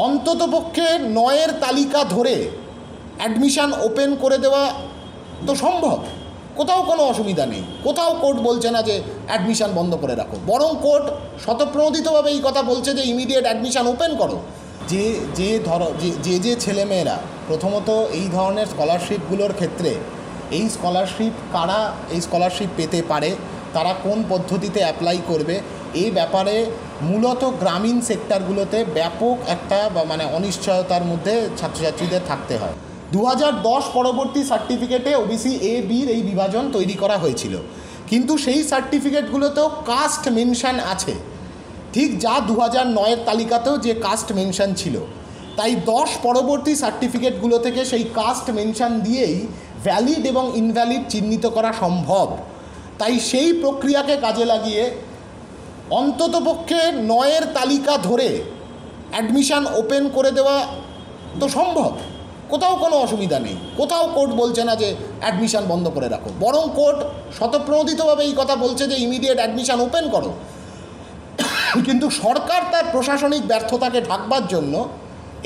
অন্ততপক্ষে 9-এর তালিকা ধরে অ্যাডমিশান ওপেন করে দেওয়া তো সম্ভব, কোথাও কোনো অসুবিধা নেই। কোথাও কোর্ট বলছে না যে অ্যাডমিশান বন্ধ করে রাখো, বরং কোর্ট স্বতঃপ্রণোদিতভাবে এই কথা বলছে যে ইমিডিয়েট অ্যাডমিশান ওপেন করো। যে ছেলেমেয়েরা প্রথমত এই ধরনের স্কলারশিপগুলোর ক্ষেত্রে এই স্কলারশিপ কারা এই স্কলারশিপ পেতে পারে, তারা কোন পদ্ধতিতে অ্যাপ্লাই করবে, এই ব্যাপারে মূলত গ্রামীণ সেক্টরগুলোতে ব্যাপক একটা অনিশ্চয়তার মধ্যে ছাত্রছাত্রীদের থাকতে হয়। 2010 পরবর্তী সার্টিফিকেটে ওবিসি এ বির এই বিভাজন তৈরি করা হয়েছিল, কিন্তু সেই সার্টিফিকেটগুলোতেও কাস্ট মেনশন আছে, ঠিক যা 2009-এর তালিকাতেও যে কাস্ট মেনশন ছিল। তাই 10 পরবর্তী সার্টিফিকেটগুলো থেকে সেই কাস্ট মেনশন দিয়েই ভ্যালিড এবং ইনভ্যালিড চিহ্নিত করা সম্ভব। তাই সেই প্রক্রিয়াকে কাজে লাগিয়ে অন্ততপক্ষে 9-এর তালিকা ধরে অ্যাডমিশান ওপেন করে দেওয়া তো সম্ভব, কোথাও কোনো অসুবিধা নেই। কোথাও কোর্ট বলছে না যে অ্যাডমিশান বন্ধ করে রাখো, বরং কোর্ট স্বতঃপ্রণোদিতভাবে এই কথা বলছে যে ইমিডিয়েট অ্যাডমিশান ওপেন করো। কিন্তু সরকার তার প্রশাসনিক ব্যর্থতাকে ঢাকবার জন্য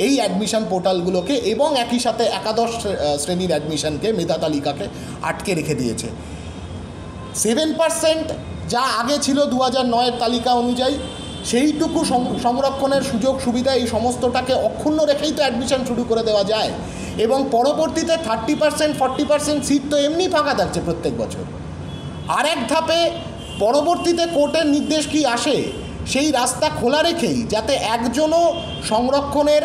এই অ্যাডমিশান পোর্টালগুলোকে এবং একই সাথে একাদশ শ্রেণীর অ্যাডমিশানকে মেধা তালিকাকে আটকে রেখে দিয়েছে। 7% যা আগে ছিল 2009-এর তালিকা অনুযায়ী, সেইটুকু সংরক্ষণের সুযোগ সুবিধা এই সমস্তটাকে অক্ষুণ্ণ রেখেই তো অ্যাডমিশন শুরু করে দেওয়া যায়, এবং পরবর্তীতে 30% 40% সিট তো এমনি ফাঁকা থাকছে প্রত্যেক বছর। আর এক ধাপে পরবর্তীতে কোর্টের নির্দেশ কি আসে, সেই রাস্তা খোলা রেখেই যাতে একজনও সংরক্ষণের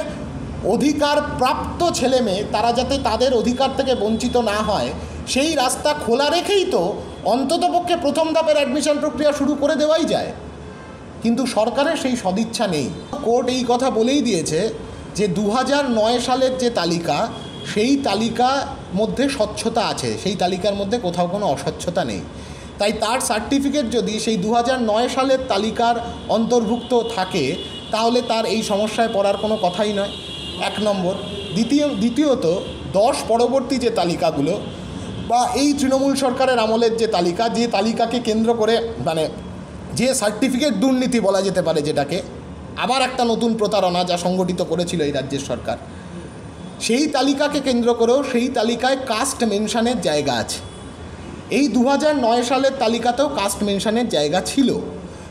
অধিকার প্রাপ্ত ছেলেমেয়ে তারা যাতে তাদের অধিকার থেকে বঞ্চিত না হয়, সেই রাস্তা খোলা রেখেই তো অন্ততপক্ষে প্রথম ধাপের অ্যাডমিশন প্রক্রিয়া শুরু করে দেওয়াই যায়। কিন্তু সরকারের সেই সদিচ্ছা নেই। কোর্ট এই কথা বলেই দিয়েছে যে 2009 সালের যে তালিকা, সেই তালিকার মধ্যে স্বচ্ছতা আছে, সেই তালিকার মধ্যে কোথাও কোনো অস্বচ্ছতা নেই। তাই তার সার্টিফিকেট যদি সেই 2009 সালের তালিকার অন্তর্ভুক্ত থাকে, তাহলে তার এই সমস্যায় পড়ার কোনো কথাই নয়, এক নম্বর। দ্বিতীয়ত 10 পরবর্তী যে তালিকাগুলো বা এই তৃণমূল সরকারের আমলের যে তালিকা, যে তালিকাকে কেন্দ্র করে যে সার্টিফিকেট দুর্নীতি বলা যেতে পারে, যেটাকে আবার একটা নতুন প্রতারণা যা সংগঠিত করেছিল এই রাজ্যের সরকার, সেই তালিকাকে কেন্দ্র করেও সেই তালিকায় কাস্ট মেনশনের জায়গা আছে। এই 2009 সালের তালিকাতেও কাস্ট মেনশনের জায়গা ছিল।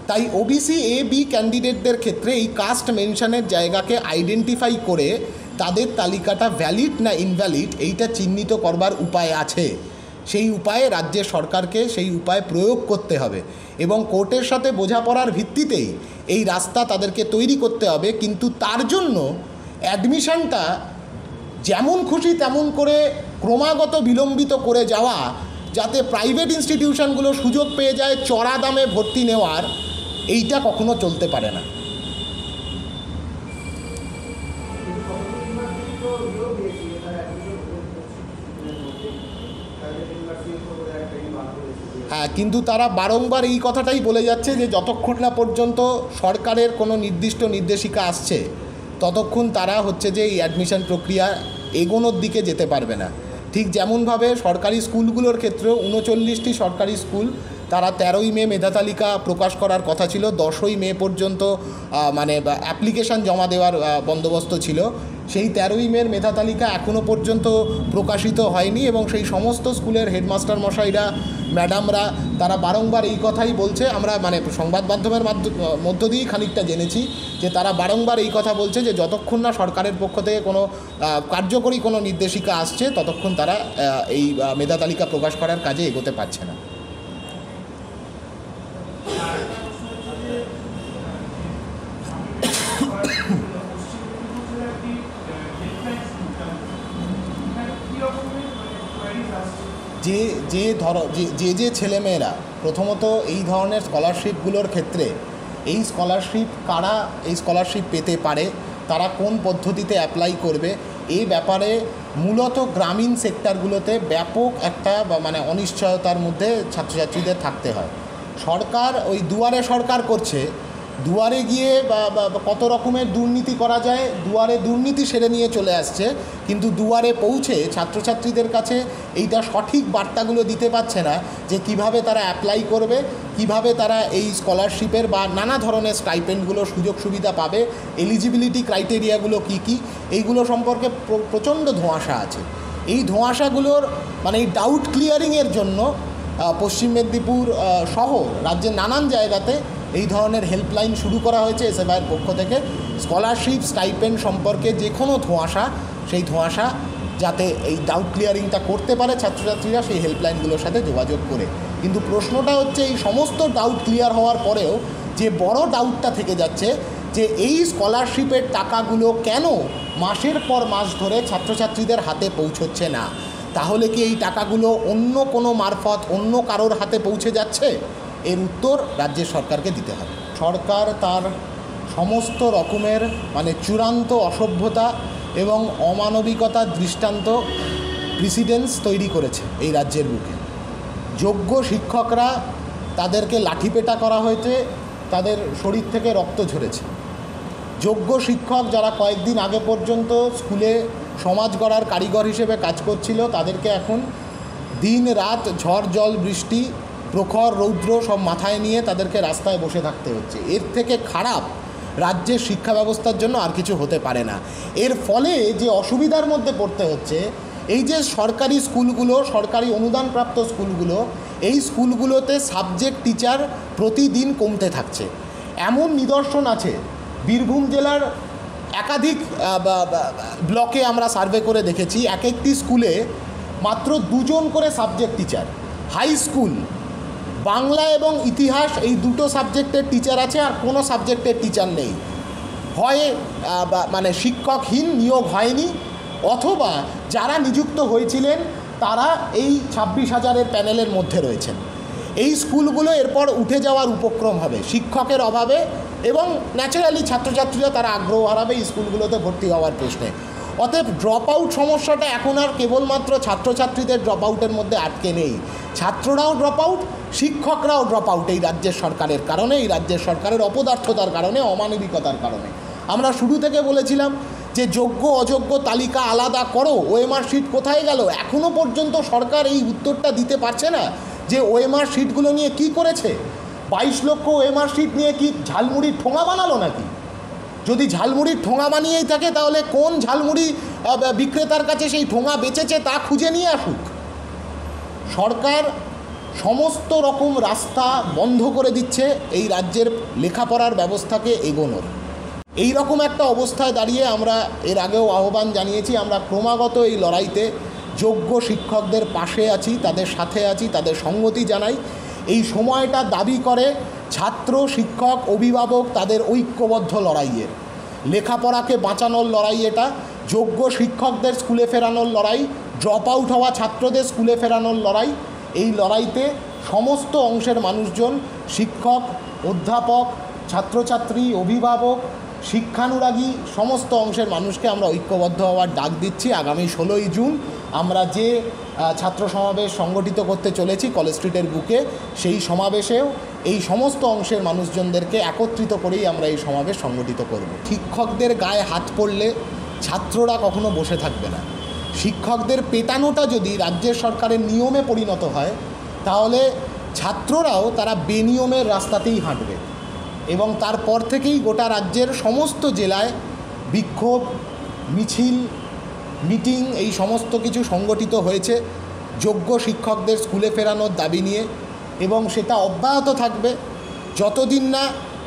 তাই ওবিসি এ বি ক্যান্ডিডেটদের ক্ষেত্রে এই কাস্ট মেনশনের জায়গাকে আইডেন্টিফাই করে তাদের তালিকাটা ভ্যালিড না ইনভ্যালিড এইটা চিহ্নিত করবার উপায় আছে। সেই উপায়ে রাজ্যের সরকারকে সেই উপায় প্রয়োগ করতে হবে এবং কোর্টের সাথে বোঝাপড়ার ভিত্তিতেই এই রাস্তা তাদেরকে তৈরি করতে হবে। কিন্তু তার জন্য অ্যাডমিশনটা যেমন খুশি তেমন করে ক্রমাগত বিলম্বিত করে যাওয়া, যাতে প্রাইভেট ইনস্টিটিউশনগুলো সুযোগ পেয়ে যায় চড়া দামে ভর্তি নেওয়ার, এইটা কখনো চলতে পারে না। হ্যাঁ, কিন্তু তারা বারংবার এই কথাটাই বলে যাচ্ছে যে যতক্ষণ না পর্যন্ত সরকারের কোনো নির্দিষ্ট নির্দেশিকা আসছে ততক্ষণ তারা যে এই অ্যাডমিশন প্রক্রিয়া এগোনোর দিকে যেতে পারবে না। ঠিক যেমনভাবে সরকারি স্কুলগুলোর ক্ষেত্রেও 39টি সরকারি স্কুল তারা 13ই মে মেধা তালিকা প্রকাশ করার কথা ছিল, 10ই মে পর্যন্ত অ্যাপ্লিকেশান জমা দেওয়ার বন্দোবস্ত ছিল। সেই 13ই মের মেধা তালিকা এখনও পর্যন্ত প্রকাশিত হয়নি এবং সেই সমস্ত স্কুলের হেডমাস্টার মশাইরা, ম্যাডামরা তারা বারংবার এই কথাই বলছে। আমরা সংবাদ মাধ্যমের মধ্য দিয়েই খানিকটা জেনেছি যে তারা বারংবার এই কথা বলছে যে যতক্ষণ না সরকারের পক্ষ থেকে কোনো কার্যকরী কোনো নির্দেশিকা আসছে ততক্ষণ তারা এই মেধা তালিকা প্রকাশ করার কাজে এগোতে পারছে না। যে ছেলেমেয়েরা প্রথমত এই ধরনের স্কলারশিপগুলোর ক্ষেত্রে এই স্কলারশিপ কারা এই স্কলারশিপ পেতে পারে, তারা কোন পদ্ধতিতে অ্যাপ্লাই করবে, এই ব্যাপারে মূলত গ্রামীণ সেক্টরগুলোতে ব্যাপক একটা অনিশ্চয়তার মধ্যে ছাত্রছাত্রীদের থাকতে হয়। সরকার ওই দুয়ারে সরকার করছে, দুয়ারে গিয়ে বা কত রকমের দুর্নীতি করা যায়, দুয়ারে দুর্নীতি সেরে নিয়ে চলে আসছে, কিন্তু দুয়ারে পৌঁছে ছাত্রছাত্রীদের কাছে এইটা সঠিক বার্তাগুলো দিতে পারছে না যে কিভাবে তারা অ্যাপ্লাই করবে, কিভাবে তারা এই স্কলারশিপের বা নানা ধরনের স্টাইপেন্ডগুলো সুযোগ সুবিধা পাবে, এলিজিবিলিটি ক্রাইটেরিয়াগুলো কী কী, এইগুলো সম্পর্কে প্রচণ্ড ধোঁয়াশা আছে। এই ধোঁয়াশাগুলোর মানে এই ডাউট ক্লিয়ারিংয়ের জন্য পশ্চিম মেদিনীপুর সহ রাজ্যের নানান জায়গাতে এই ধরনের হেল্পলাইন শুরু করা হয়েছে এসএফআইয়ের পক্ষ থেকে। স্কলারশিপ স্টাইপেন্ড সম্পর্কে যে কোনো ধোঁয়াশা, সেই ধোঁয়াশা যাতে এই ডাউট ক্লিয়ারিংটা করতে পারে ছাত্রছাত্রীরা সেই হেল্পলাইনগুলোর সাথে যোগাযোগ করে। কিন্তু প্রশ্নটা হচ্ছে এই সমস্ত ডাউট ক্লিয়ার হওয়ার পরেও যে বড় ডাউটটা থেকে যাচ্ছে যে এই স্কলারশিপের টাকাগুলো কেন মাসের পর মাস ধরে ছাত্রছাত্রীদের হাতে পৌঁছচ্ছে না। তাহলে কি এই টাকাগুলো অন্য কোনো মারফত অন্য কারোর হাতে পৌঁছে যাচ্ছে? এর উত্তর রাজ্যের সরকারকে দিতে হবে। সরকার তার সমস্ত রকমের মানে চূড়ান্ত অসভ্যতা এবং অমানবিকতার দৃষ্টান্ত প্রেসিডেন্স তৈরি করেছে এই রাজ্যের বুকে। যোগ্য শিক্ষকরা তাদেরকে লাঠিপেটা করা হয়েছে, তাদের শরীর থেকে রক্ত ঝরেছে। যোগ্য শিক্ষক যারা কয়েকদিন আগে পর্যন্ত স্কুলে সমাজ গড়ার কারিগর হিসেবে কাজ করছিল, তাদেরকে এখন দিন রাত ঝড় জল বৃষ্টি প্রখর রৌদ্র সব মাথায় নিয়ে তাদেরকে রাস্তায় বসে থাকতে হচ্ছে। এর থেকে খারাপ রাজ্যের শিক্ষা ব্যবস্থার জন্য আর কিছু হতে পারে না। এর ফলে যে অসুবিধার মধ্যে পড়তে হচ্ছে, এই যে সরকারি স্কুলগুলো, সরকারি অনুদানপ্রাপ্ত স্কুলগুলো, এই স্কুলগুলোতে সাবজেক্ট টিচার প্রতিদিন কমতে থাকছে। এমন নিদর্শন আছে, বীরভূম জেলার একাধিক ব্লকে আমরা সার্ভে করে দেখেছি, এক একটি স্কুলে মাত্র 2 জন করে subject teacher. High school Bangla এবং ইতিহাস এই দুটো সাবজেক্টের টিচার আছে, আর কোনো সাবজেক্টের টিচার নেই। হয় মানে শিক্ষকহীন, নিয়োগ হয়নি, অথবা যারা নিযুক্ত হয়েছিলেন তারা এই 26,000-এর প্যানেলের মধ্যে রয়েছেন। এই স্কুলগুলো এরপর উঠে যাওয়ার উপক্রম হবে শিক্ষকের অভাবে, এবং ন্যাচারালি ছাত্রছাত্রীরা তারা আগ্রহ হারাবে এই স্কুলগুলোতে ভর্তি হওয়ার প্রশ্নে। অতএব ড্রপ আউট সমস্যাটা এখন আর কেবলমাত্র ছাত্রছাত্রীদের ড্রপ আউটের মধ্যে আটকে নেই। ছাত্ররাও ড্রপ আউট, শিক্ষকরাও ড্রপ আউট এই রাজ্যের সরকারের কারণে, এই রাজ্যের সরকারের অপদার্থতার কারণে, অমানবিকতার কারণে। আমরা শুরু থেকে বলেছিলাম যে যোগ্য অযোগ্য তালিকা আলাদা করো, ওএমআর শিট কোথায় গেল? এখনও পর্যন্ত সরকার এই উত্তরটা দিতে পারছে না যে ওএমআর শিটগুলো নিয়ে কি করেছে। 22 লক্ষ ওএমআর শিট নিয়ে কি ঝালমুড়ির ঠোঙা বানালো নাকি? যদি ঝালমুড়ির ঠোঙা বানিয়েই থাকে তাহলে কোন ঝালমুড়ি বিক্রেতার কাছে সেই ঠোঙা বেচেছে তা খুঁজে নিয়ে আসুক। সরকার সমস্ত রকম রাস্তা বন্ধ করে দিচ্ছে এই রাজ্যের লেখাপড়ার ব্যবস্থাকে এগোনোর। এই রকম একটা অবস্থায় দাঁড়িয়ে আমরা এর আগেও আহ্বান জানিয়েছি, আমরা ক্রমাগত এই লড়াইতে যোগ্য শিক্ষকদের পাশে আছি, তাদের সাথে আছি, তাদের সংগতি জানাই। এই সময়টা দাবি করে ছাত্র, শিক্ষক, অভিভাবক তাদের ঐক্যবদ্ধ লড়াইয়ের। লেখাপড়াকে বাঁচানোর লড়াই এটা, যোগ্য শিক্ষকদের স্কুলে ফেরানোর লড়াই, ড্রপ আউট হওয়া ছাত্রদের স্কুলে ফেরানোর লড়াই। এই লড়াইতে সমস্ত অংশের মানুষজন, শিক্ষক, অধ্যাপক, ছাত্রছাত্রী, অভিভাবক, শিক্ষানুরাগী সমস্ত অংশের মানুষকে আমরা ঐক্যবদ্ধ হওয়ার ডাক দিচ্ছি। আগামী 16ই জুন আমরা যে ছাত্র সমাবেশ সংগঠিত করতে চলেছি কলেজ স্ট্রিটের বুকে, সেই সমাবেশেও এই সমস্ত অংশের মানুষজনদেরকে একত্রিত করেই আমরা এই সমাবেশ সংগঠিত করব। শিক্ষকদের গায়ে হাত পড়লে ছাত্ররা কখনো বসে থাকবে না। শিক্ষকদের পেটানোটা যদি রাজ্যের সরকারের নিয়মে পরিণত হয়, তাহলে ছাত্ররাও তারা বেনিয়মের রাস্তাতেই হাঁটবে, এবং তারপর থেকেই গোটা রাজ্যের সমস্ত জেলায় বিক্ষোভ, মিছিল, মিটিং এই সমস্ত কিছু সংগঠিত হয়েছে যোগ্য শিক্ষকদের স্কুলে ফেরানোর দাবি নিয়ে, এবং সেটা অব্যাহত থাকবে যতদিন না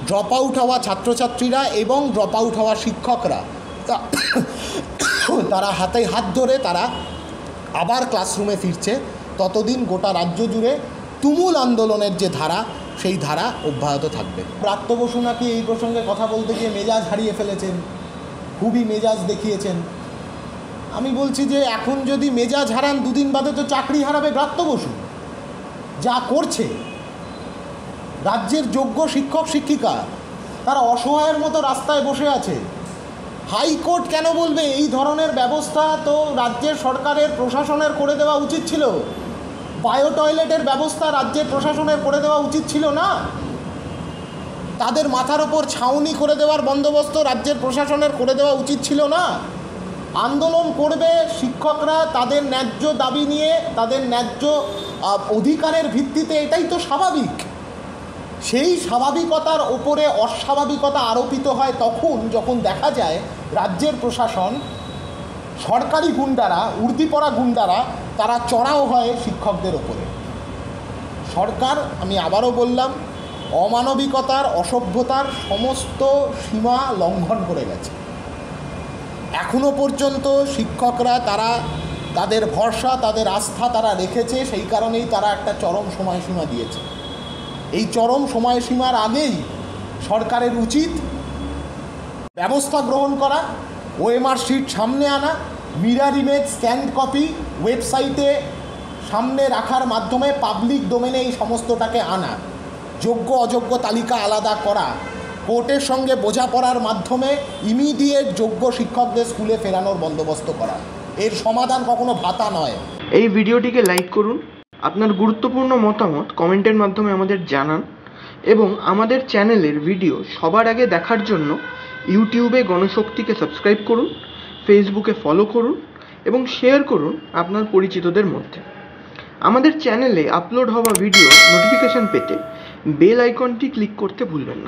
ড্রপ আউট হওয়া ছাত্রছাত্রীরা এবং ড্রপ আউট হওয়া শিক্ষকরা তারা হাতে হাত ধরে তারা আবার ক্লাসরুমে ফিরছে, ততদিন গোটা রাজ্য জুড়ে তুমুল আন্দোলনের যে ধারা, সেই ধারা অব্যাহত থাকবে। ব্রাত্য বসু নাকি এই প্রসঙ্গে কথা বলতে গিয়ে মেজাজ হারিয়ে ফেলেছেন, খুবই মেজাজ দেখিয়েছেন। আমি বলছি যে এখন যদি মেজাজ হারান, 2 দিন বাদে তো চাকরি হারাবে ব্রাত্য বসু। যা করছে রাজ্যের যোগ্য শিক্ষক শিক্ষিকা, তারা অসহায়ের মতো রাস্তায় বসে আছে। হাইকোর্ট কেন বলবে? এই ধরনের ব্যবস্থা তো রাজ্যের সরকারের প্রশাসনের করে দেওয়া উচিত ছিল। বায়ো টয়লেটের ব্যবস্থা রাজ্যের প্রশাসনের করে দেওয়া উচিত ছিল না? তাদের মাথার ওপর ছাউনি করে দেওয়ার বন্দোবস্ত রাজ্যের প্রশাসনের করে দেওয়া উচিত ছিল না? আন্দোলন করবে শিক্ষকরা তাদের ন্যায্য দাবি নিয়ে, তাদের ন্যায্য অধিকারের ভিত্তিতে, এটাই তো স্বাভাবিক। সেই স্বাভাবিকতার ওপরে অস্বাভাবিকতা আরোপিত হয় তখন যখন দেখা যায় রাজ্যের প্রশাসন, সরকারি গুন্ডারা, উর্দিপড়া গুন্ডারা তারা চড়াও হয় শিক্ষকদের ওপরে। সরকার, আমি আবারও বললাম, অমানবিকতার, অসভ্যতার সমস্ত সীমা লঙ্ঘন করে গেছে। এখনো পর্যন্ত শিক্ষকরা তাদের ভরসা, তাদের আস্থা তারা রেখেছে, সেই কারণেই তারা একটা চরম সময়সীমা দিয়েছে। এই চরম সময়সীমার আগেই সরকারের উচিত ব্যবস্থা গ্রহণ করা, ওএমআর শিট সামনে আনা, মিরর ইমেজ স্ক্যান কপি ওয়েবসাইটে সামনে রাখার মাধ্যমে পাবলিক ডোমেনে এই সমস্তটাকে আনা, যোগ্য অযোগ্য তালিকা আলাদা করা, কোর্টের সঙ্গে বোঝাপড়ার মাধ্যমে ইমিডিয়েট যোগ্য শিক্ষকদের স্কুলে ফেরানোর বন্দোবস্ত করা। এর সমাধান কখনো ভাতা নয়। এই ভিডিওটিকে লাইক করুন, আপনার গুরুত্বপূর্ণ মতামত কমেন্টের মাধ্যমে আমাদের জানান এবং আমাদের চ্যানেলের ভিডিও সবার আগে দেখার জন্য ইউটিউবে গণশক্তিকে সাবস্ক্রাইব করুন, ফেসবুকে ফলো করুন এবং শেয়ার করুন আপনার পরিচিতদের মধ্যে। আমাদের চ্যানেলে আপলোড হওয়া ভিডিও নোটিফিকেশন পেতে বেল আইকনটি ক্লিক করতে ভুলবেন না।